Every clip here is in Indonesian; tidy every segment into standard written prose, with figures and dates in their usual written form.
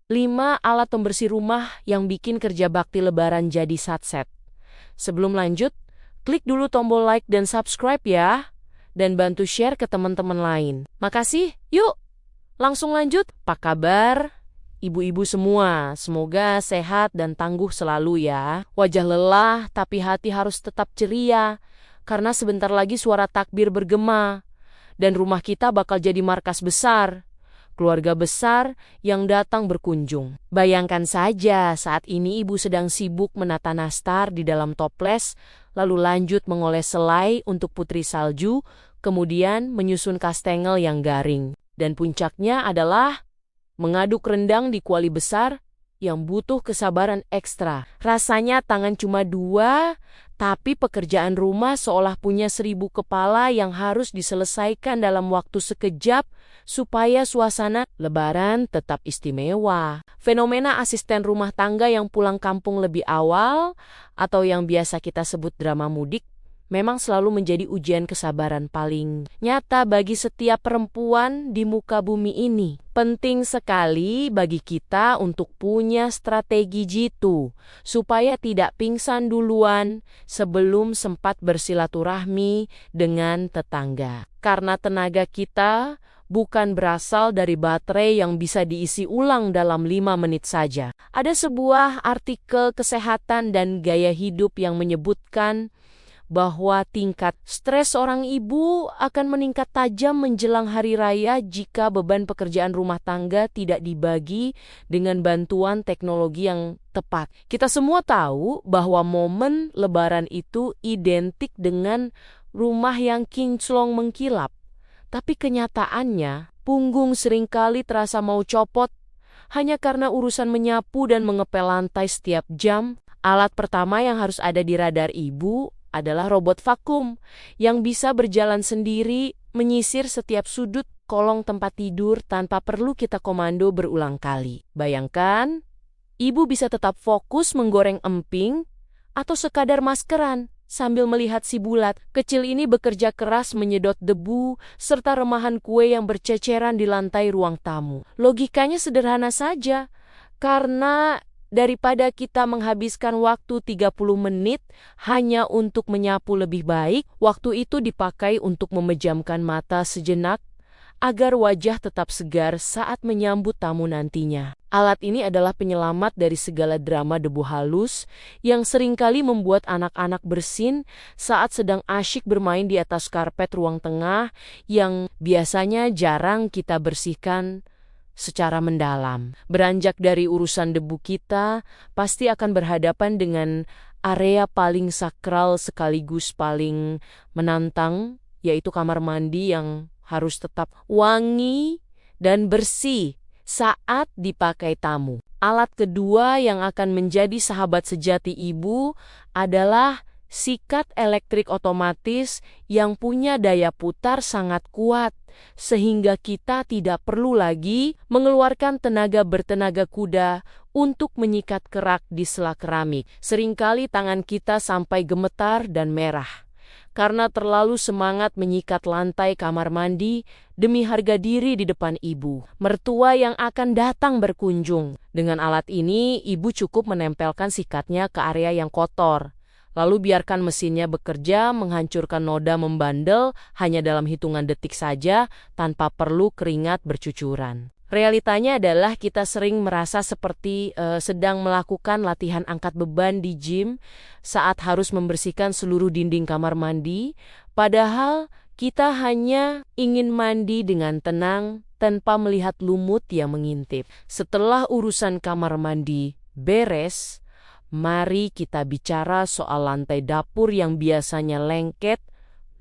5 alat pembersih rumah yang bikin kerja bakti Lebaran jadi satset. Sebelum lanjut, klik dulu tombol like dan subscribe ya. Dan bantu share ke teman-teman lain. Makasih, yuk langsung lanjut. Apa kabar? Ibu-ibu semua, semoga sehat dan tangguh selalu ya. Wajah lelah, tapi hati harus tetap ceria. Karena sebentar lagi suara takbir bergema. Dan rumah kita bakal jadi markas besar. Keluarga besar yang datang berkunjung. Bayangkan saja saat ini ibu sedang sibuk menata nastar di dalam toples, lalu lanjut mengoles selai untuk putri salju, kemudian menyusun kastengel yang garing. Dan puncaknya adalah mengaduk rendang di kuali besar yang butuh kesabaran ekstra. Rasanya tangan cuma 2, tapi pekerjaan rumah seolah punya 1000 kepala yang harus diselesaikan dalam waktu sekejap supaya suasana Lebaran tetap istimewa. Fenomena asisten rumah tangga yang pulang kampung lebih awal atau yang biasa kita sebut drama mudik memang selalu menjadi ujian kesabaran paling nyata bagi setiap perempuan di muka bumi ini. Penting sekali bagi kita untuk punya strategi jitu, supaya tidak pingsan duluan sebelum sempat bersilaturahmi dengan tetangga. Karena tenaga kita bukan berasal dari baterai yang bisa diisi ulang dalam 5 menit saja. Ada sebuah artikel kesehatan dan gaya hidup yang menyebutkan bahwa tingkat stres seorang ibu akan meningkat tajam menjelang hari raya jika beban pekerjaan rumah tangga tidak dibagi dengan bantuan teknologi yang tepat. Kita semua tahu bahwa momen Lebaran itu identik dengan rumah yang kinclong mengkilap. Tapi kenyataannya, punggung seringkali terasa mau copot hanya karena urusan menyapu dan mengepel lantai setiap jam. Alat pertama yang harus ada di radar ibu adalah robot vakum yang bisa berjalan sendiri, menyisir setiap sudut kolong tempat tidur tanpa perlu kita komando berulang kali. Bayangkan, ibu bisa tetap fokus menggoreng emping atau sekadar maskeran sambil melihat si bulat kecil ini bekerja keras menyedot debu serta remahan kue yang berceceran di lantai ruang tamu. Logikanya sederhana saja, karena daripada kita menghabiskan waktu 30 menit hanya untuk menyapu lebih baik, waktu itu dipakai untuk memejamkan mata sejenak agar wajah tetap segar saat menyambut tamu nantinya. Alat ini adalah penyelamat dari segala drama debu halus yang seringkali membuat anak-anak bersin saat sedang asyik bermain di atas karpet ruang tengah yang biasanya jarang kita bersihkan secara mendalam. Beranjak dari urusan debu, kita pasti akan berhadapan dengan area paling sakral sekaligus paling menantang, yaitu kamar mandi yang harus tetap wangi dan bersih saat dipakai tamu. Alat kedua yang akan menjadi sahabat sejati ibu adalah sikat elektrik otomatis yang punya daya putar sangat kuat, sehingga kita tidak perlu lagi mengeluarkan tenaga bertenaga kuda untuk menyikat kerak di sela keramik. Seringkali tangan kita sampai gemetar dan merah karena terlalu semangat menyikat lantai kamar mandi demi harga diri di depan ibu mertua yang akan datang berkunjung. Dengan alat ini, ibu cukup menempelkan sikatnya ke area yang kotor, lalu biarkan mesinnya bekerja menghancurkan noda membandel hanya dalam hitungan detik saja tanpa perlu keringat bercucuran. Realitanya adalah kita sering merasa seperti sedang melakukan latihan angkat beban di gym saat harus membersihkan seluruh dinding kamar mandi, padahal kita hanya ingin mandi dengan tenang tanpa melihat lumut yang mengintip. Setelah urusan kamar mandi beres, mari kita bicara soal lantai dapur yang biasanya lengket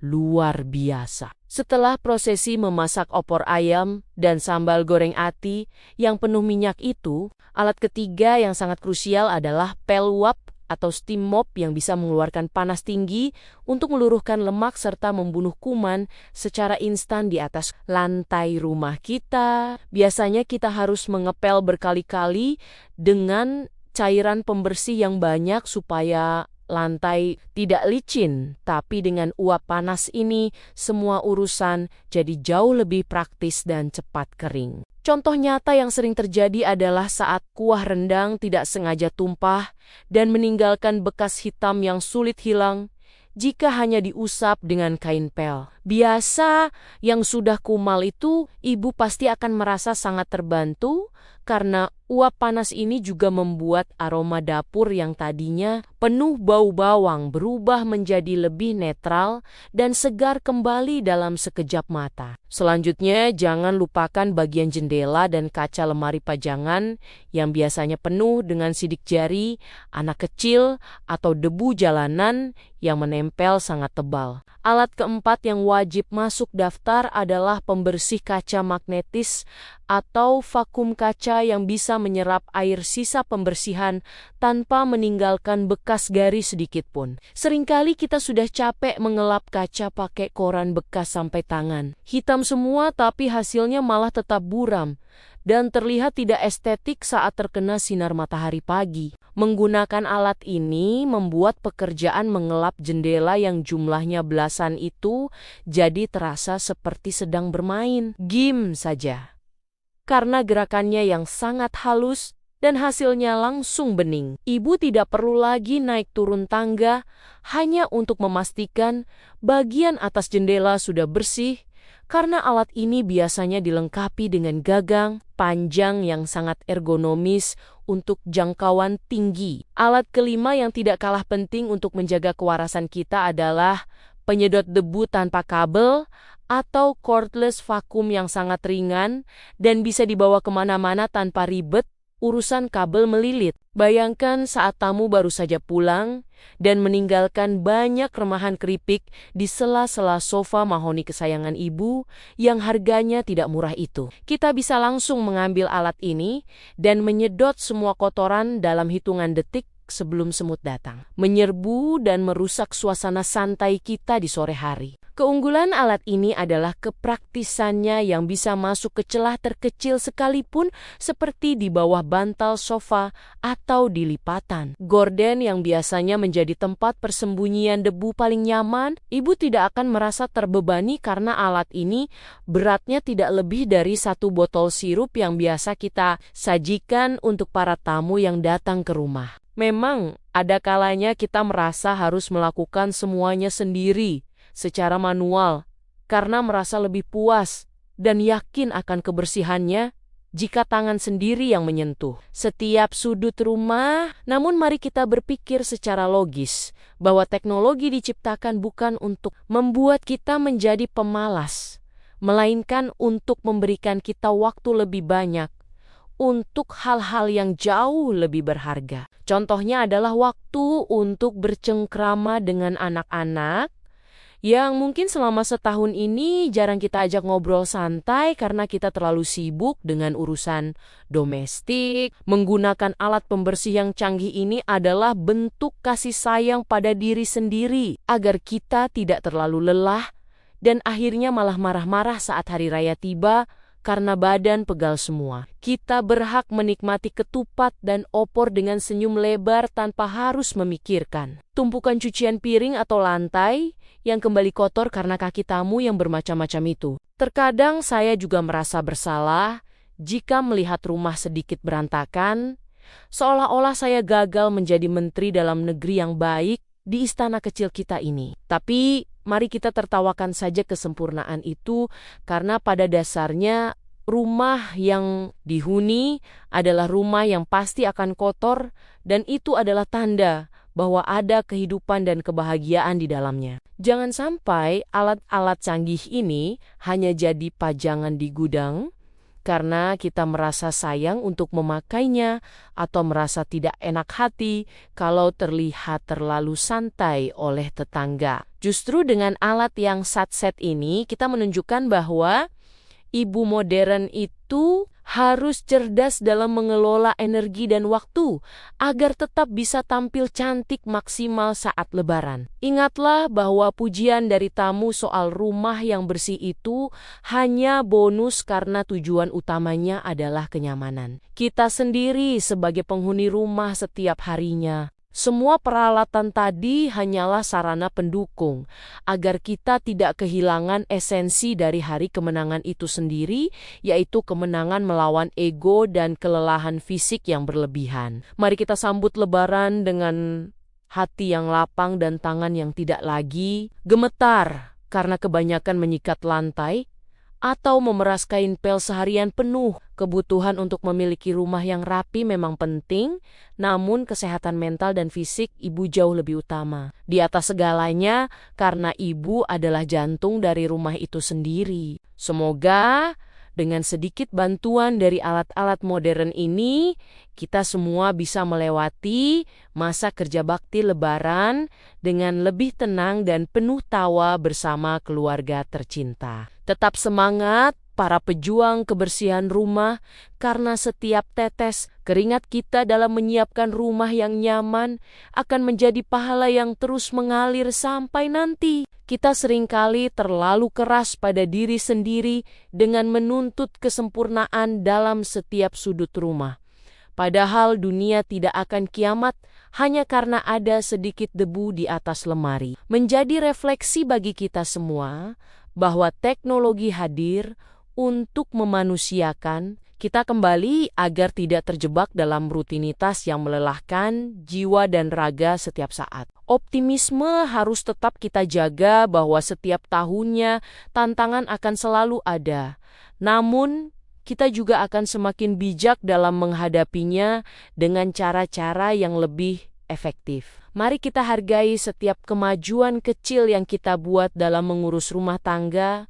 luar biasa. Setelah prosesi memasak opor ayam dan sambal goreng ati yang penuh minyak itu, alat ketiga yang sangat krusial adalah pel uap atau steam mop yang bisa mengeluarkan panas tinggi untuk meluruhkan lemak serta membunuh kuman secara instan di atas lantai rumah kita. Biasanya kita harus mengepel berkali-kali dengan cairan pembersih yang banyak supaya lantai tidak licin, tapi dengan uap panas ini semua urusan jadi jauh lebih praktis dan cepat kering. Contoh nyata yang sering terjadi adalah saat kuah rendang tidak sengaja tumpah dan meninggalkan bekas hitam yang sulit hilang jika hanya diusap dengan kain pel. Biasa yang sudah kumal itu, ibu pasti akan merasa sangat terbantu karena uap panas ini juga membuat aroma dapur yang tadinya penuh bau bawang berubah menjadi lebih netral dan segar kembali dalam sekejap mata. Selanjutnya, jangan lupakan bagian jendela dan kaca lemari pajangan yang biasanya penuh dengan sidik jari, anak kecil, atau debu jalanan yang menempel sangat tebal. Alat keempat yang wajib masuk daftar adalah pembersih kaca magnetis atau vakum kaca yang bisa menyerap air sisa pembersihan tanpa meninggalkan bekas garis sedikit pun. Seringkali kita sudah capek mengelap kaca pakai koran bekas sampai tangan. Hitam semua tapi hasilnya malah tetap buram dan terlihat tidak estetik saat terkena sinar matahari pagi. Menggunakan alat ini membuat pekerjaan mengelap jendela yang jumlahnya belasan itu jadi terasa seperti sedang bermain game saja. Karena gerakannya yang sangat halus dan hasilnya langsung bening. Ibu tidak perlu lagi naik turun tangga hanya untuk memastikan bagian atas jendela sudah bersih, karena alat ini biasanya dilengkapi dengan gagang panjang yang sangat ergonomis untuk jangkauan tinggi. Alat kelima yang tidak kalah penting untuk menjaga kewarasan kita adalah penyedot debu tanpa kabel atau cordless vacuum yang sangat ringan dan bisa dibawa kemana-mana tanpa ribet urusan kabel melilit. Bayangkan saat tamu baru saja pulang dan meninggalkan banyak remahan keripik di sela-sela sofa mahoni kesayangan ibu yang harganya tidak murah itu. Kita bisa langsung mengambil alat ini dan menyedot semua kotoran dalam hitungan detik sebelum semut datang, menyerbu dan merusak suasana santai kita di sore hari. Keunggulan alat ini adalah kepraktisannya yang bisa masuk ke celah terkecil sekalipun seperti di bawah bantal sofa atau di lipatan gorden yang biasanya menjadi tempat persembunyian debu paling nyaman. Ibu tidak akan merasa terbebani karena alat ini beratnya tidak lebih dari 1 botol sirup yang biasa kita sajikan untuk para tamu yang datang ke rumah. Memang ada kalanya kita merasa harus melakukan semuanya sendiri secara manual karena merasa lebih puas dan yakin akan kebersihannya jika tangan sendiri yang menyentuh setiap sudut rumah. Namun mari kita berpikir secara logis bahwa teknologi diciptakan bukan untuk membuat kita menjadi pemalas, melainkan untuk memberikan kita waktu lebih banyak untuk hal-hal yang jauh lebih berharga. Contohnya adalah waktu untuk bercengkrama dengan anak-anak yang mungkin selama setahun ini jarang kita ajak ngobrol santai karena kita terlalu sibuk dengan urusan domestik. Menggunakan alat pembersih yang canggih ini adalah bentuk kasih sayang pada diri sendiri agar kita tidak terlalu lelah dan akhirnya malah marah-marah saat hari raya tiba karena badan pegal semua. Kita berhak menikmati ketupat dan opor dengan senyum lebar tanpa harus memikirkan tumpukan cucian piring atau lantai yang kembali kotor karena kaki tamu yang bermacam-macam itu. Terkadang saya juga merasa bersalah jika melihat rumah sedikit berantakan, seolah-olah saya gagal menjadi menteri dalam negeri yang baik di istana kecil kita ini. Tapi mari kita tertawakan saja kesempurnaan itu karena pada dasarnya rumah yang dihuni adalah rumah yang pasti akan kotor dan itu adalah tanda bahwa ada kehidupan dan kebahagiaan di dalamnya. Jangan sampai alat-alat canggih ini hanya jadi pajangan di gudang karena kita merasa sayang untuk memakainya atau merasa tidak enak hati kalau terlihat terlalu santai oleh tetangga. Justru dengan alat yang satset ini kita menunjukkan bahwa ibu modern itu harus cerdas dalam mengelola energi dan waktu agar tetap bisa tampil cantik maksimal saat lebaran. Ingatlah bahwa pujian dari tamu soal rumah yang bersih itu hanya bonus karena tujuan utamanya adalah kenyamanan kita sendiri sebagai penghuni rumah setiap harinya. Semua peralatan tadi hanyalah sarana pendukung, agar kita tidak kehilangan esensi dari hari kemenangan itu sendiri, yaitu kemenangan melawan ego dan kelelahan fisik yang berlebihan. Mari kita sambut Lebaran dengan hati yang lapang dan tangan yang tidak lagi gemetar karena kebanyakan menyikat lantai, atau memeras kain pel seharian penuh. Kebutuhan untuk memiliki rumah yang rapi memang penting, namun kesehatan mental dan fisik ibu jauh lebih utama. Di atas segalanya, karena ibu adalah jantung dari rumah itu sendiri. Semoga dengan sedikit bantuan dari alat-alat modern ini, kita semua bisa melewati masa kerja bakti Lebaran dengan lebih tenang dan penuh tawa bersama keluarga tercinta. Tetap semangat para pejuang kebersihan rumah, karena setiap tetes keringat kita dalam menyiapkan rumah yang nyaman akan menjadi pahala yang terus mengalir sampai nanti. Kita seringkali terlalu keras pada diri sendiri dengan menuntut kesempurnaan dalam setiap sudut rumah. Padahal dunia tidak akan kiamat hanya karena ada sedikit debu di atas lemari. Menjadi refleksi bagi kita semua bahwa teknologi hadir untuk memanusiakan kita kembali agar tidak terjebak dalam rutinitas yang melelahkan jiwa dan raga setiap saat. Optimisme harus tetap kita jaga bahwa setiap tahunnya tantangan akan selalu ada. Namun, kita juga akan semakin bijak dalam menghadapinya dengan cara-cara yang lebih efektif. Mari kita hargai setiap kemajuan kecil yang kita buat dalam mengurus rumah tangga,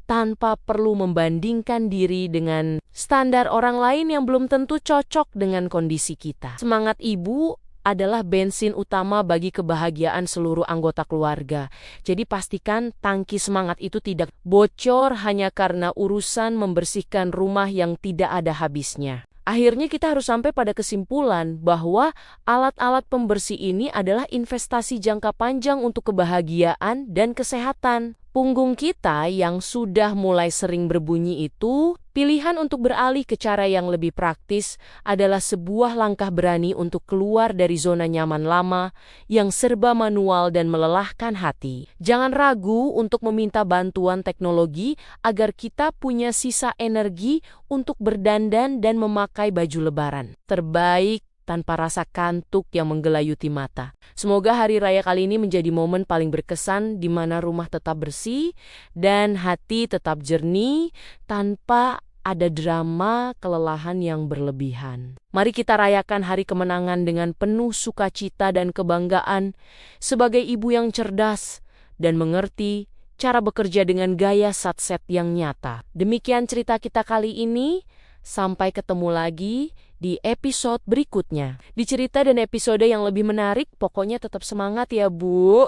tanpa perlu membandingkan diri dengan standar orang lain yang belum tentu cocok dengan kondisi kita. Semangat ibu adalah bensin utama bagi kebahagiaan seluruh anggota keluarga. Jadi pastikan tangki semangat itu tidak bocor hanya karena urusan membersihkan rumah yang tidak ada habisnya. Akhirnya kita harus sampai pada kesimpulan bahwa alat-alat pembersih ini adalah investasi jangka panjang untuk kebahagiaan dan kesehatan. Punggung kita yang sudah mulai sering berbunyi itu, pilihan untuk beralih ke cara yang lebih praktis adalah sebuah langkah berani untuk keluar dari zona nyaman lama yang serba manual dan melelahkan hati. Jangan ragu untuk meminta bantuan teknologi agar kita punya sisa energi untuk berdandan dan memakai baju lebaran terbaik tanpa rasa kantuk yang menggelayuti mata. Semoga hari raya kali ini menjadi momen paling berkesan di mana rumah tetap bersih dan hati tetap jernih tanpa ada drama kelelahan yang berlebihan. Mari kita rayakan hari kemenangan dengan penuh sukacita dan kebanggaan sebagai ibu yang cerdas dan mengerti cara bekerja dengan gaya satset yang nyata. Demikian cerita kita kali ini. Sampai ketemu lagi di episode berikutnya. Di cerita dan episode yang lebih menarik, pokoknya tetap semangat ya Bu.